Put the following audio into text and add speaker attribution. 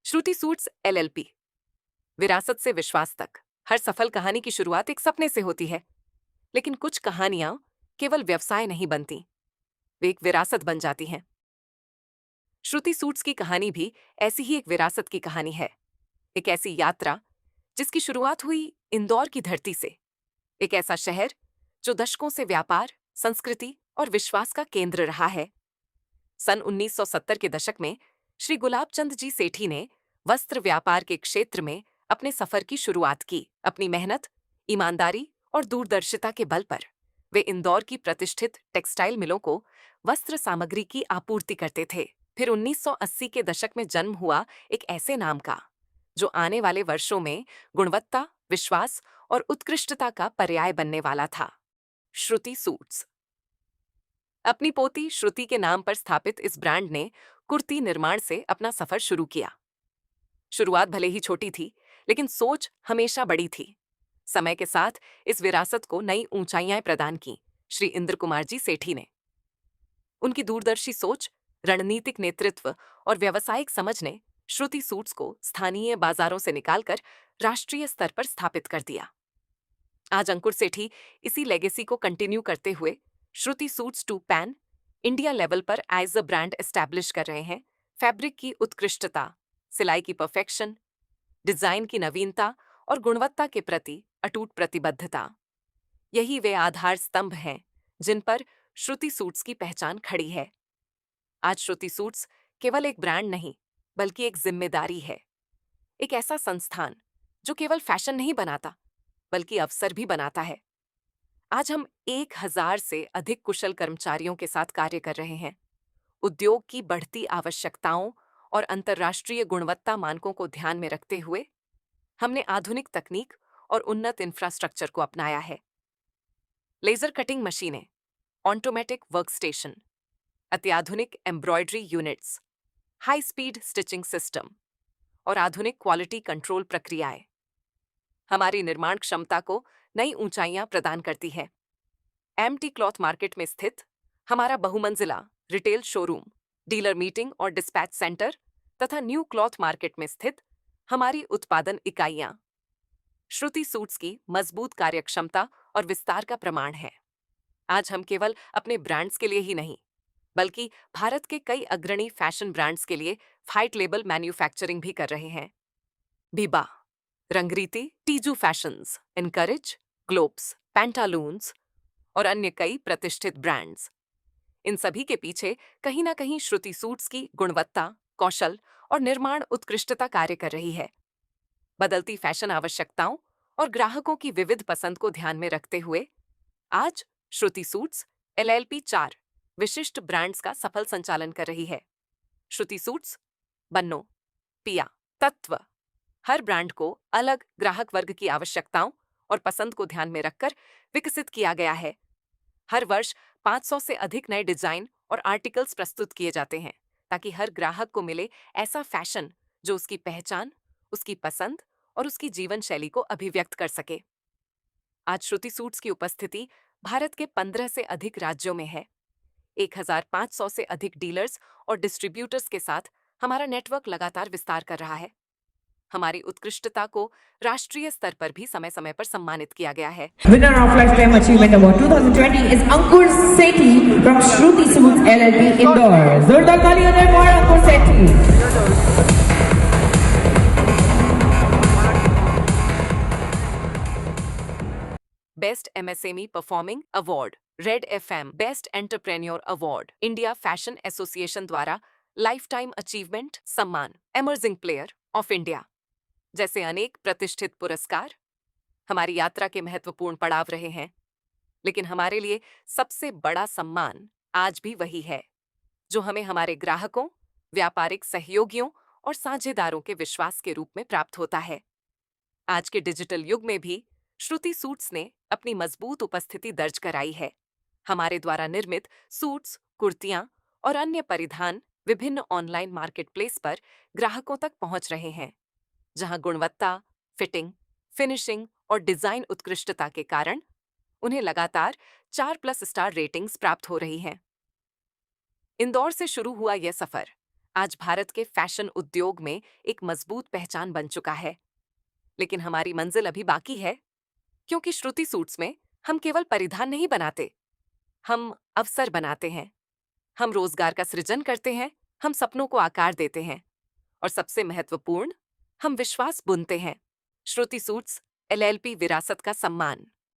Speaker 1: श्रुति suits LLP. विरासत से विश्वास तक हर सफल कहानी की शुरुआत एक सपने से होती है, लेकिन कुछ कहानियां केवल व्यवसाय नहीं बनती, वे एक विरासत बन जाती हैं। श्रुति सूट्स की कहानी भी ऐसी ही एक विरासत की कहानी है। एक ऐसी यात्रा जिसकी शुरुआत हुई इंदौर की धरती से। एक ऐसा शहर जो दशकों से व्यापार, संस्कृति और विश्वास का केंद्र रहा है। सन 1970 के दशक में श्री गुलाब चंद जी सेठी ने वस्त्र व्यापार के क्षेत्र में अपने सफर की शुरुआत की। अपनी मेहनत, ईमानदारी और दूरदर्शिता के बल पर वे इंदौर की प्रतिष्ठित टेक्सटाइल मिलों को वस्त्र सामग्री की आपूर्ति करते थे। फिर 1980 के दशक में जन्म हुआ एक ऐसे नाम का जो आने वाले वर्षों में गुणवत्ता, विश्वास और उत्कृष्टता का पर्याय बनने वाला था, श्रुति सूट्स। अपनी पोती श्रुति के नाम पर स्थापित इस ब्रांड ने कुर्ती निर्माण से अपना सफर शुरू किया। शुरुआत भले ही छोटी थी, लेकिन सोच हमेशा बड़ी थी। समय के साथ इस विरासत को नई ऊंचाइयां प्रदान की श्री इंद्र कुमार जी सेठी ने। उनकी दूरदर्शी सोच, रणनीतिक नेतृत्व और व्यावसायिक समझ ने श्रुति सूट्स को स्थानीय बाजारों से निकालकर राष्ट्रीय स्तर पर स्थापित कर दिया। आज अंकुर सेठी इसी लेगेसी को कंटिन्यू करते हुए Shruti suits to pan India level पर एज अ ब्रांड एस्टैब्लिश कर रहे हैं। फैब्रिक की उत्कृष्टता, सिलाई की परफेक्शन, डिजाइन की नवीनता और गुणवत्ता के प्रति अटूट प्रतिबद्धता, यही वे आधार स्तंभ हैं जिन पर श्रुति सूट्स की पहचान खड़ी है। आज श्रुति सूट्स केवल एक ब्रांड नहीं, बल्कि एक जिम्मेदारी है। एक ऐसा संस्थान जो केवल फैशन नहीं बनाता, बल्कि अवसर भी बनाता है। आज हम 1000 से अधिक कुशल कर्मचारियों के साथ कार्य कर रहे हैं। उद्योग की बढ़ती आवश्यकताओं और अंतर्राष्ट्रीय गुणवत्ता मानकों को ध्यान में रखते हुए हमने आधुनिक तकनीक और उन्नत इंफ्रास्ट्रक्चर को अपनाया है। लेजर कटिंग मशीनें, ऑटोमेटिक वर्कस्टेशन, अत्याधुनिक embroidery units, high speed stitching system और आधुनिक क्वालिटी कंट्रोल प्रक्रियाएं हमारी निर्माण क्षमता को नई ऊंचाइयां प्रदान करती है। एमटी क्लॉथ मार्केट में स्थित हमारा बहुमंजिला रिटेल शोरूम, डीलर मीटिंग और डिस्पैच सेंटर तथा न्यू क्लॉथ मार्केट में स्थित हमारी उत्पादन इकाइयां श्रुति सूट्स की मजबूत कार्यक्षमता और विस्तार का प्रमाण है। आज हम केवल अपने ब्रांड्स के लिए ही नहीं, बल्कि भारत के कई अग्रणी फैशन ब्रांड्स के लिए व्हाइट लेबल मैन्युफैक्चरिंग भी कर रहे हैं। Biba, रंगरीती, टीजू fashions, encourage, globes, Pantaloons और अन्य कई प्रतिष्ठित ब्रांड्स। इन सभी के पीछे कहीं ना कहीं श्रुति सूट्स की गुणवत्ता, कौशल और निर्माण उत्कृष्टता कार्य कर रही है। बदलती फैशन आवश्यकताओं और ग्राहकों की विविध पसंद को ध्यान में रखते हुए आज श्रुति सूट्स एलएलपी 4 विशिष्ट ब्रांड्स का सफल संचालन कर रही है। श्रुति सूट्स, बन्नो, पिया, तत्व। हर ब्रांड को अलग ग्राहक वर्ग की आवश्यकताओं और पसंद को ध्यान में रखकर विकसित किया गया है। हर वर्ष 500 से अधिक नए डिजाइन और आर्टिकल्स प्रस्तुत किए जाते हैं, ताकि हर ग्राहक को मिले ऐसा फैशन जो उसकी पहचान, उसकी पसंद और उसकी जीवन शैली को अभिव्यक्त कर सके। आज श्रुति सूट्स की उपस्थिति भारत के 15 से अधिक राज्यों में है। 1500 से अधिक डीलर्स और डिस्ट्रीब्यूटर्स के साथ हमारा नेटवर्क लगातार विस्तार कर रहा है। हमारी उत्कृष्टता को राष्ट्रीय स्तर पर भी समय समय पर सम्मानित किया गया है।
Speaker 2: Winner of Lifetime Achievement Award 2020 is Ankur Sethi from Shruti Suits LLP Indore. Zorda Kaliyan for Ankur Sethi.
Speaker 1: Best MSME performing award, red FM best entrepreneur award, India fashion association द्वारा लाइफटाइम अचीवमेंट सम्मान, emerging player of India जैसे अनेक प्रतिष्ठित पुरस्कार हमारी यात्रा के महत्वपूर्ण पड़ाव रहे हैं। लेकिन हमारे लिए सबसे बड़ा सम्मान आज भी वही है जो हमें हमारे ग्राहकों, व्यापारिक सहयोगियों और साझेदारों के विश्वास के रूप में प्राप्त होता है। आज के डिजिटल युग में भी श्रुति सूट्स ने अपनी मजबूत उपस्थिति दर्ज कराई है। हमारे द्वारा निर्मित सूट्स, कुर्तियां और अन्य परिधान विभिन्न ऑनलाइन मार्केटप्लेस पर ग्राहकों तक पहुंच रहे हैं, जहां गुणवत्ता, फिटिंग, फिनिशिंग और डिजाइन उत्कृष्टता के कारण उन्हें लगातार 4+ स्टार रेटिंग्स प्राप्त हो रही हैं। इंदौर से शुरू हुआ यह सफर आज भारत के फैशन उद्योग में एक मजबूत पहचान बन चुका है। लेकिन हमारी मंजिल अभी बाकी है, क्योंकि श्रुति सूट्स में हम केवल परिधान नहीं बनाते, हम अवसर बनाते हैं, हम रोजगार का सृजन करते हैं, हम सपनों को आकार देते हैं और सबसे महत्वपूर्ण, हम विश्वास बुनते हैं। श्रुति सूट्स LLP विरासत का सम्मान।